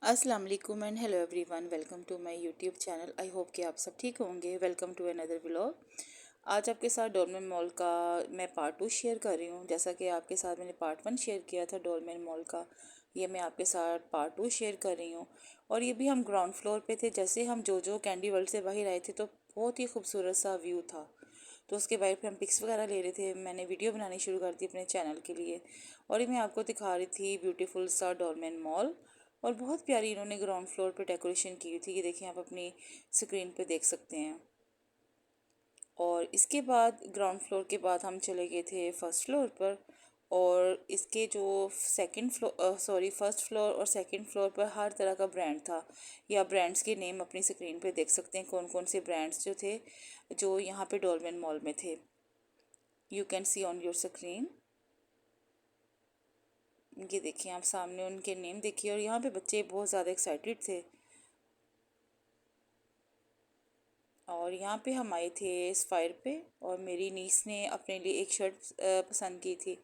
अस्सलाम वालेकुम and hello everyone, welcome to my YouTube channel. I hope कि आप सब ठीक होंगे। Welcome to another vlog. आज आपके साथ डोलमेन मॉल का मैं पार्ट 2 शेयर कर रही हूँ। जैसा कि आपके साथ मैंने पार्ट 1 शेयर किया था डोलमेन मॉल का, ये मैं आपके साथ पार्ट 2 शेयर कर रही हूँ। और ये भी हम ग्राउंड फ्लोर पे थे। जैसे हम जो कैंडी वर्ल्ड से बाहर आए थे तो बहुत ही खूबसूरत सा व्यू था। तो उसके बाद फिर हम पिक्स वगैरह ले रहे थे। मैंने वीडियो बनानी शुरू कर दी अपने चैनल के लिए। और ये मैं आपको दिखा रही थी ब्यूटीफुल सा डोलमेन मॉल। और बहुत प्यारी इन्होंने ग्राउंड फ्लोर पे डेकोरेशन की हुई थी। ये देखिए, आप अपनी स्क्रीन पे देख सकते हैं। और इसके बाद ग्राउंड फ्लोर के बाद हम चले गए थे फर्स्ट फ्लोर पर। और इसके जो सेकंड फ्लोर फर्स्ट फ्लोर और सेकंड फ्लोर पर हर तरह का ब्रांड था। या ब्रांड्स के नेम अपनी स्क्रीन पे देख सकते हैं, कौन कौन से ब्रांड्स जो थे जो यहाँ पे डोलमेन मॉल में थे। You can see on your screen. ये देखिए, आप सामने उनके नेम देखिए। और यहाँ पे बच्चे बहुत ज़्यादा एक्साइटेड थे। और यहाँ पे हम आए थे स्पायर पे। और मेरी नीस ने अपने लिए एक शर्ट पसंद की थी,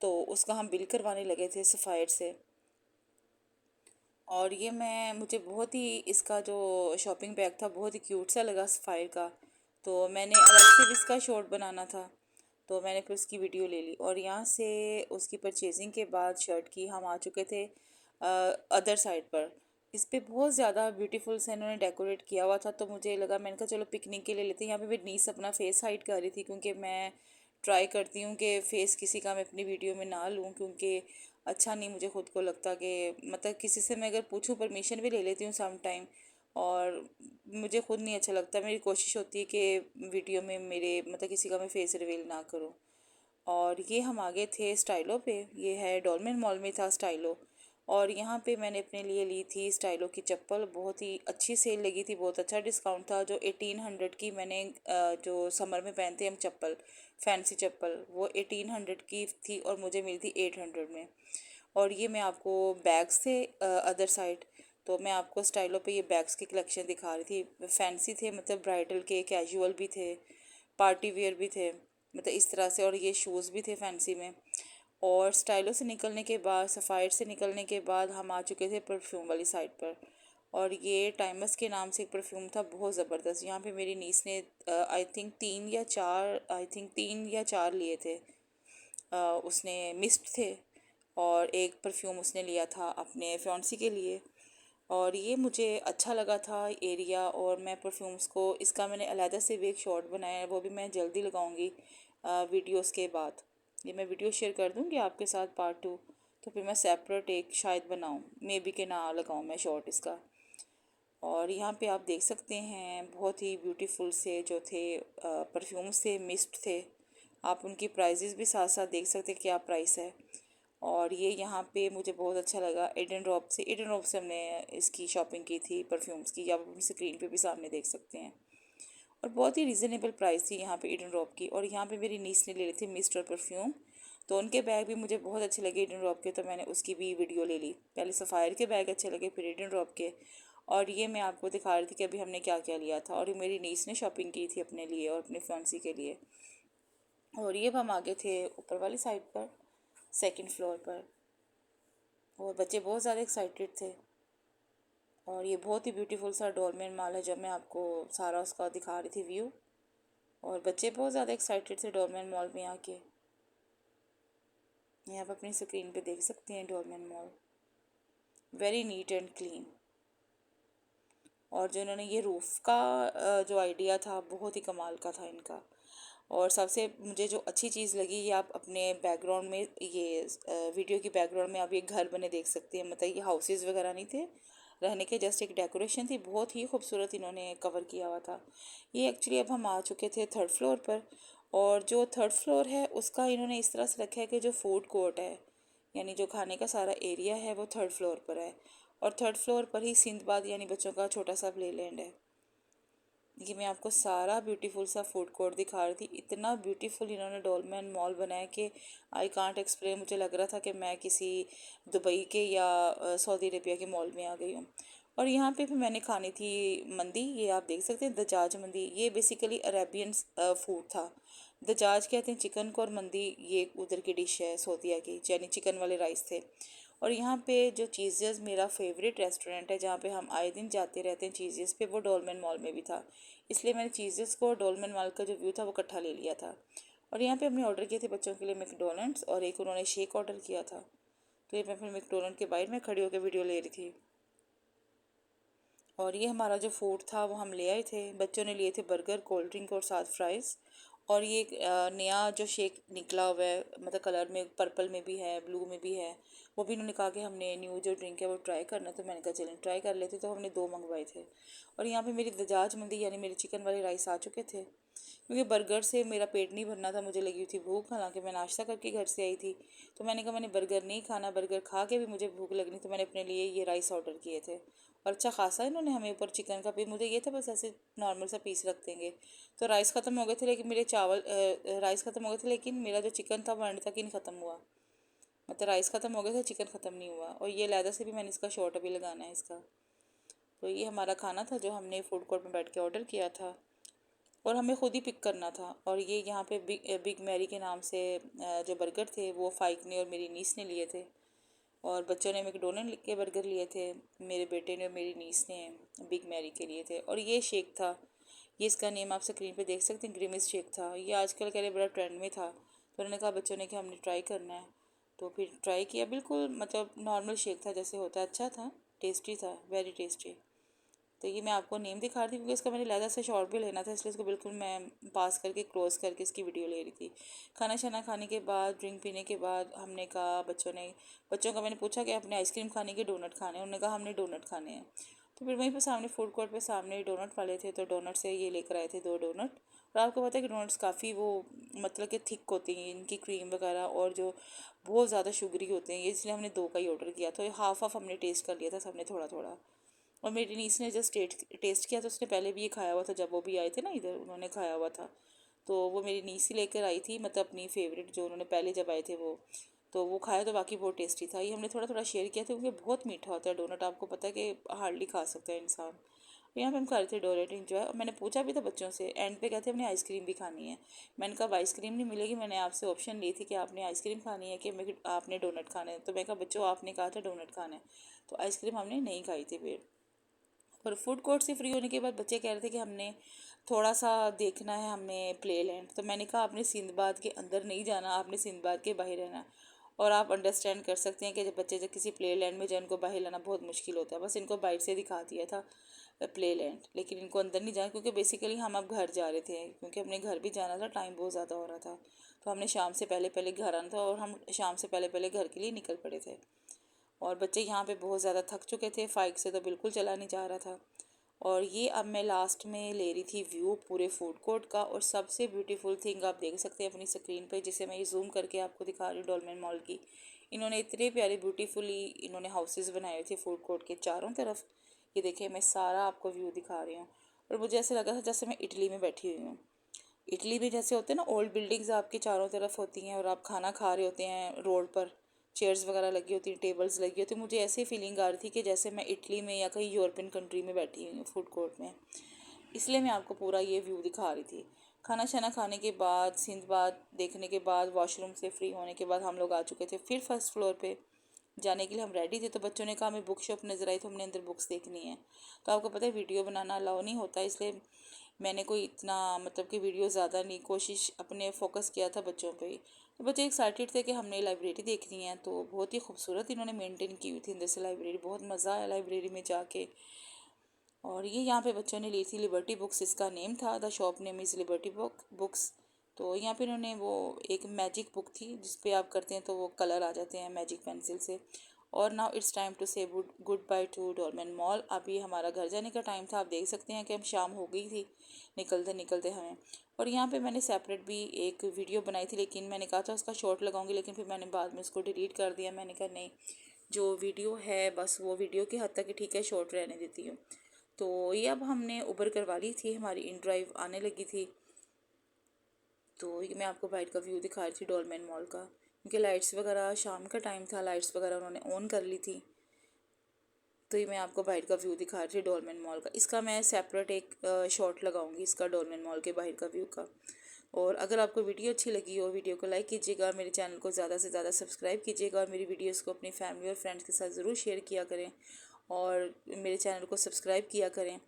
तो उसका हम बिल करवाने लगे थे सफ़ायर से। और ये मुझे बहुत ही इसका जो शॉपिंग बैग था बहुत ही क्यूट सा लगा सफ़ायर का। तो मैंने अलग से भी इसका शॉर्ट बनाना था, तो मैंने फिर उसकी वीडियो ले ली। और यहाँ से उसकी परचेजिंग के बाद शर्ट की हम आ चुके थे अदर साइड पर। इस पे बहुत ज़्यादा ब्यूटीफुल से इन्होंने डेकोरेट किया हुआ था, तो मुझे लगा, मैंने कहा चलो पिकनिक के लिए लेते हैं। यहाँ पे मेरी नीस अपना फेस हाइड कर रही थी, क्योंकि मैं ट्राई करती हूँ कि फ़ेस किसी का मैं अपनी वीडियो में ना लूँ, क्योंकि अच्छा नहीं मुझे खुद को लगता कि मतलब किसी से मैं अगर पूछूं परमिशन भी ले लेती हूँ सम टाइम। और मुझे खुद नहीं अच्छा लगता। मेरी कोशिश होती है कि वीडियो में मेरे मतलब किसी का मैं फेस रिवील ना करूँ। और ये हम आगे थे स्टाइलो पे। ये है डोलमेन मॉल में था स्टाइलो। और यहाँ पे मैंने अपने लिए ली थी स्टाइलो की चप्पल। बहुत ही अच्छी सेल लगी थी, बहुत अच्छा डिस्काउंट था। जो 1800 की मैंने जो समर में पहनते हैं हम चप्पल, फैंसी चप्पल, वो 1800 की थी और मुझे मिली थी 800 में। और ये मैं आपको बैग्स थे अदर साइड। तो मैं आपको स्टाइलो पे ये बैग्स की कलेक्शन दिखा रही थी। फैंसी थे, मतलब ब्राइडल के, कैजुअल भी थे, पार्टी वेयर भी थे, मतलब इस तरह से। और ये शूज़ भी थे फैंसी में। और स्टाइलो से निकलने के बाद, सफ़ायर से निकलने के बाद हम आ चुके थे परफ्यूम वाली साइड पर। और ये टाइमस के नाम से एक परफ्यूम था, बहुत ज़बरदस्त। यहाँ पे मेरी नीस ने आई थिंक तीन या चार लिए थे। उसने मिस्ट थे। और एक परफ्यूम उसने लिया था अपने फियांसी के लिए। और ये मुझे अच्छा लगा था एरिया। और मैं परफ्यूम्स को, इसका मैंने अलहदा से भी एक शॉर्ट बनाया है, वो भी मैं जल्दी लगाऊंगी वीडियोस के बाद। ये मैं वीडियो शेयर कर दूंगी आपके साथ पार्ट 2। तो फिर मैं सेपरेट एक शायद बनाऊं, मे बी के ना लगाऊं मैं शॉर्ट इसका। और यहाँ पे आप देख सकते हैं बहुत ही ब्यूटीफुल से जो थे परफ्यूम्स थे, मिस्ट थे। आप उनकी प्राइजेस भी साथ साथ देख सकते हैं क्या प्राइस है। और ये यहाँ पे मुझे बहुत अच्छा लगा। एडन रॉप से हमने इसकी शॉपिंग की थी परफ्यूम्स की। आप अपनी स्क्रीन पे भी सामने देख सकते हैं। और बहुत ही रिजनेबल प्राइस थी यहाँ पे ईडन रॉप की। और यहाँ पे मेरी नीस ने ले ली थी मिस्ट और परफ्यूम। तो उनके बैग भी मुझे बहुत अच्छे लगे ईडन रॉप के, तो मैंने उसकी भी वीडियो ले ली। पहले सफ़ायर के बैग अच्छे लगे, फिर ईडन रॉप के। और ये मैं आपको दिखा रही थी कि अभी हमने क्या क्या लिया था। और ये मेरी नीस ने शॉपिंग की थी अपने लिए और अपने फैंसी के लिए। और ये अब हम आगे थे ऊपर वाली साइड पर, सेकंड फ्लोर पर। और बच्चे बहुत ज़्यादा एक्साइटेड थे। और ये बहुत ही ब्यूटीफुल सा डोलमेन मॉल है, जब मैं आपको सारा उसका दिखा रही थी व्यू। और बच्चे बहुत ज़्यादा एक्साइटेड थे डोलमेन मॉल में आके। ये आप अपनी स्क्रीन पे देख सकते हैं dolmen mall, very neat and clean. और जो इन्होंने ये रूफ़ का जो आइडिया था, बहुत ही कमाल का था इनका। और सबसे मुझे जो अच्छी चीज़ लगी, ये आप अपने बैकग्राउंड में, ये वीडियो की बैकग्राउंड में आप ये घर बने देख सकते हैं। मतलब ये हाउसेस वगैरह नहीं थे रहने के, जस्ट एक डेकोरेशन थी। बहुत ही खूबसूरत इन्होंने कवर किया हुआ था। ये एक्चुअली अब हम आ चुके थे थर्ड फ्लोर पर। और जो थर्ड फ्लोर है उसका इन्होंने इस तरह से रखा है कि जो फूड कोर्ट है, यानी जो खाने का सारा एरिया है, वो थर्ड फ्लोर पर है। और थर्ड फ्लोर पर ही सिंदबाद यानी बच्चों का छोटा सा प्ले लैंड है। ये मैं आपको सारा ब्यूटीफुल सा फूड कोर्ट दिखा रही थी। इतना ब्यूटीफुल इन्होंने डोलमेन मॉल बनाया कि आई कांट एक्सप्लेन। मुझे लग रहा था कि मैं किसी दुबई के या सऊदी अरेबिया के मॉल में आ गई हूँ। और यहाँ पे भी मैंने खानी थी मंदी। ये आप देख सकते हैं दजाज मंदी। ये बेसिकली अरेबियन फूड था। दजाज कहते हैं चिकन को, और मंदी ये उधर की डिश है सऊदीया की, यानी चिकन वाले राइस थे। और यहाँ पे जो चीज़ेज़ मेरा फेवरेट रेस्टोरेंट है जहाँ पे हम आए दिन जाते रहते हैं चीज़ेज़ पे, वो डोलमेन मॉल में भी था। इसलिए मैंने चीज़ेज़ को डोलमेन मॉल का जो व्यू था वो इकट्ठा ले लिया था। और यहाँ पे हमने ऑर्डर किए थे बच्चों के लिए मैकडोनल्ड्स, और एक उन्होंने शेक ऑर्डर किया था। तो ये मैं फिर मैकडोनल्ड के बाहर में खड़ी होकर वीडियो ले रही थी। और ये हमारा जो फूड था वो हम ले आए थे। बच्चों ने लिए थे बर्गर, कोल्ड ड्रिंक और साथ फ्राइज़। और ये एक नया जो शेक निकला हुआ है, मतलब कलर में पर्पल में भी है, ब्लू में भी है, वो भी इन्होंने कहा कि हमने न्यू जो ड्रिंक है वो ट्राई करना है। तो मैंने कहा चलें ट्राई कर लेते, तो हमने 2 मंगवाए थे। और यहाँ पे मेरी दजाज मंदी यानी मेरे चिकन वाले राइस आ चुके थे, क्योंकि बर्गर से मेरा पेट नहीं भरना था, मुझे लगी हुई थी भूख। हालांकि मैं नाश्ता करके घर से आई थी, तो मैंने कहा मैंने बर्गर नहीं खाना, बर्गर खा के भी मुझे भूख लगनी, तो मैंने अपने लिए ये राइस ऑर्डर किए थे। और अच्छा खासा इन्होंने हमें ऊपर चिकन का भी, मुझे ये था बस ऐसे नॉर्मल सा पीस रख देंगे। तो राइस ख़त्म हो गए थे, लेकिन मेरे राइस ख़त्म हो गए थे, लेकिन मेरा जो चिकन था वो एंड तक ही नहीं ख़त्म हुआ। मतलब राइस ख़त्म हो गया था, चिकन ख़त्म नहीं हुआ। और ये लहदा से भी मैंने इसका शॉर्ट अभी लगाना है इसका। तो ये हमारा खाना था जो हमने फूड कोर्ट में बैठ के ऑर्डर किया था, और हमें ख़ुद ही पिक करना था। और ये यहाँ पे बिग मैरी के नाम से जो बर्गर थे वो फ़ाइक ने और मेरी नीस ने लिए थे। और बच्चों ने मैकडोनल्ड के बर्गर लिए थे, मेरे बेटे ने और मेरी नीस ने बिग मैरी के लिए थे। और ये शेक था, ये इसका नेम आप स्क्रीन पे देख सकते हैं, ग्रिमिस शेक था। ये आजकल कह रहे बड़ा ट्रेंड में था, तो उन्होंने कहा बच्चों ने कि हमने ट्राई करना है। तो फिर ट्राई किया, बिल्कुल मतलब नॉर्मल शेक था जैसे होता है, अच्छा था, टेस्टी था, वेरी टेस्टी। तो ये मैं आपको नेम दिखा रही थी क्योंकि इसका मैंने लहदा से शॉर्ट भी लेना था, इसलिए इसको बिल्कुल मैं पास करके क्लोज करके इसकी वीडियो ले रही थी। खाना शाना खाने के बाद, ड्रिंक पीने के बाद हमने कहा, बच्चों का मैंने पूछा कि आपने आइसक्रीम खाने के डोनट खाने हैं, उन्होंने कहा हमने डोनट खाने हैं। तो फिर वहीं पर सामने फूड कोर्ट पे सामने डोनट वाले थे, तो डोनट से ये लेकर आए थे 2 डोनट। और आपको पता है कि डोनट्स काफ़ी वो मतलब कि थिक होती हैं, इनकी क्रीम वगैरह, और जो बहुत ज़्यादा शुगरी होते हैं ये, इसलिए हमने 2 का ही ऑर्डर किया। तो हाफ हाफ हमने टेस्ट कर लिया था सबने, थोड़ा थोड़ा। और मेरी नीस ने जस्ट टेस्ट किया, तो उसने पहले भी ये खाया हुआ था, जब वो भी आए थे ना इधर उन्होंने खाया हुआ था। तो वो मेरी नीस ही लेकर आई थी, मतलब अपनी फेवरेट जो उन्होंने पहले जब आए थे वो, तो वो खाया तो बाकी बहुत टेस्टी था। ये हमने थोड़ा थोड़ा शेयर किया था, क्योंकि बहुत मीठा होता है डोनट, आपको पता है कि हार्डली खा सकता है इंसान। यहाँ पे हम खा रहे थे डोनट इंजॉय। और मैंने पूछा भी था बच्चों से, एंड पे कहते हमने आइसक्रीम भी खानी है। मैंने कहा आइसक्रीम नहीं मिलेगी, मैंने आपसे ऑप्शन ली थी कि आपने आइसक्रीम खानी है कि मैं आपने डोनट खाना है। तो मैं कहा बच्चों आपने कहा था डोनट खाना है, तो आइसक्रीम हमने नहीं खाई थी फिर। और फूड कोर्ट से फ्री होने के बाद बच्चे कह रहे थे कि हमने थोड़ा सा देखना है हमें प्ले लैंड। तो मैंने कहा आपने सिंदबाद के अंदर नहीं जाना, आपने सिंदबाद के बाहर रहना। और आप अंडरस्टैंड कर सकते हैं कि जब किसी प्ले लैंड में जाए, उनको बाहर लाना बहुत मुश्किल होता है। बस इनको बाहर से दिखा दिया था प्ले लैंड, लेकिन इनको अंदर नहीं जाना, क्योंकि बेसिकली हम अब घर जा रहे थे, क्योंकि हमने घर भी जाना था, टाइम बहुत ज़्यादा हो रहा था। तो हमने शाम से पहले पहले घर आना था, और हम शाम से पहले पहले घर के लिए निकल पड़े थे। और बच्चे यहाँ पे बहुत ज़्यादा थक चुके थे, फाइक से तो बिल्कुल चला नहीं जा रहा था। और ये अब मैं लास्ट में ले रही थी व्यू पूरे फूड कोर्ट का। और सबसे ब्यूटीफुल थिंग आप देख सकते हैं अपनी स्क्रीन पर, जिसे मैं ये जूम करके आपको दिखा रही हूँ, डोलमेन मॉल की। इन्होंने इतने प्यारे ब्यूटीफुली इन्होंने हाउसेस बनाए हुए थे फूड कोर्ट के चारों तरफ। ये देखिए मैं सारा आपको व्यू दिखा रही हूँ। और मुझे ऐसे लगा था जैसे मैं इटली में बैठी हुई हूँ। इटली में जैसे होते हैं ना, ओल्ड बिल्डिंग्स आपके चारों तरफ होती हैं, और आप खाना खा रहे होते हैं रोड पर, चेयर्स वगैरह लगी होती हैं, टेबल्स लगी होती हैं। मुझे ऐसी फीलिंग आ रही थी कि जैसे मैं इटली में या कहीं यूरोपियन कंट्री में बैठी हुई हूँ फूड कोर्ट में। इसलिए मैं आपको पूरा ये व्यू दिखा रही थी। खाना शाना खाने के बाद, सिंदबाद देखने के बाद, वॉशरूम से फ्री होने के बाद हम लोग आ चुके थे फिर फर्स्ट फ्लोर पे जाने के लिए। हम रेडी थे, तो बच्चों ने कहा हमें बुक शॉप नज़र आई, तो हमने अंदर बुक्स देखनी है। तो आपको पता है वीडियो बनाना अलाउ नहीं होता, इसलिए मैंने कोई इतना मतलब कि वीडियो ज़्यादा नहीं, कोशिश अपने फोकस किया था बच्चों पे ही। तो बच्चे एक्साइटेड थे कि हमने लाइब्रेरी देखनी है। तो बहुत ही खूबसूरत इन्होंने मेंटेन की हुई थी अंदर से लाइब्रेरी, बहुत मज़ा आया लाइब्रेरी में जाके। और ये यहाँ पे बच्चों ने ली थी लिबर्टी बुक्स, इसका नेम था, the shop name is liberty books. तो यहाँ पे इन्होंने वो एक मैजिक बुक थी जिस पे आप करते हैं तो वो कलर आ जाते हैं मैजिक पेंसिल से। और नाउ इट्स टाइम टू से good by two Dolmen mall. अभी हमारा घर जाने का टाइम था, आप देख सकते हैं कि हम शाम हो गई थी निकलते निकलते हमें। और यहाँ पे मैंने सेपरेट भी एक वीडियो बनाई थी, लेकिन मैंने कहा था उसका शॉर्ट लगाऊंगी, लेकिन फिर मैंने बाद में उसको डिलीट कर दिया। मैंने कहा नहीं, जो वीडियो है बस वो वीडियो की हद तक ही ठीक है, शॉर्ट रहने देती हूँ। तो ये अब हमने उबर करवा ली थी, हमारी इन ड्राइव आने लगी थी। तो ये मैं आपको बाहर का व्यू दिखा रही थी डोलमेन मॉल का, क्योंकि लाइट्स वगैरह शाम का टाइम था, लाइट्स वगैरह उन्होंने ऑन कर ली थी। तो ये मैं आपको बाहर का व्यू दिखा रही थी डोलमेन मॉल का। इसका मैं सेपरेट एक शॉट लगाऊंगी इसका, डोलमेन मॉल के बाहर का व्यू का। और अगर आपको वीडियो अच्छी लगी हो, वीडियो को लाइक कीजिएगा, मेरे चैनल को ज़्यादा से ज़्यादा सब्सक्राइब कीजिएगा और मेरी वीडियोस को अपनी फैमिली और फ्रेंड्स के साथ ज़रूर शेयर किया करें और मेरे चैनल को सब्सक्राइब किया करें।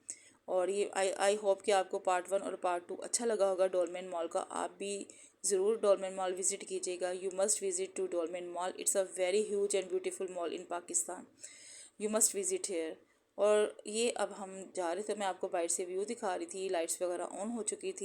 और ये आई होप कि आपको पार्ट 1 और पार्ट 2 अच्छा लगा होगा डोलमेन मॉल का। आप भी ज़रूर डोलमेन मॉल विज़िट कीजिएगा। You must visit to Dolmen mall. It's a very huge and beautiful mall in Pakistan. You must visit here. और ये अब हम जा रहे थे, मैं आपको बाइट से व्यू दिखा रही थी, लाइट्स वगैरह ऑन हो चुकी थी।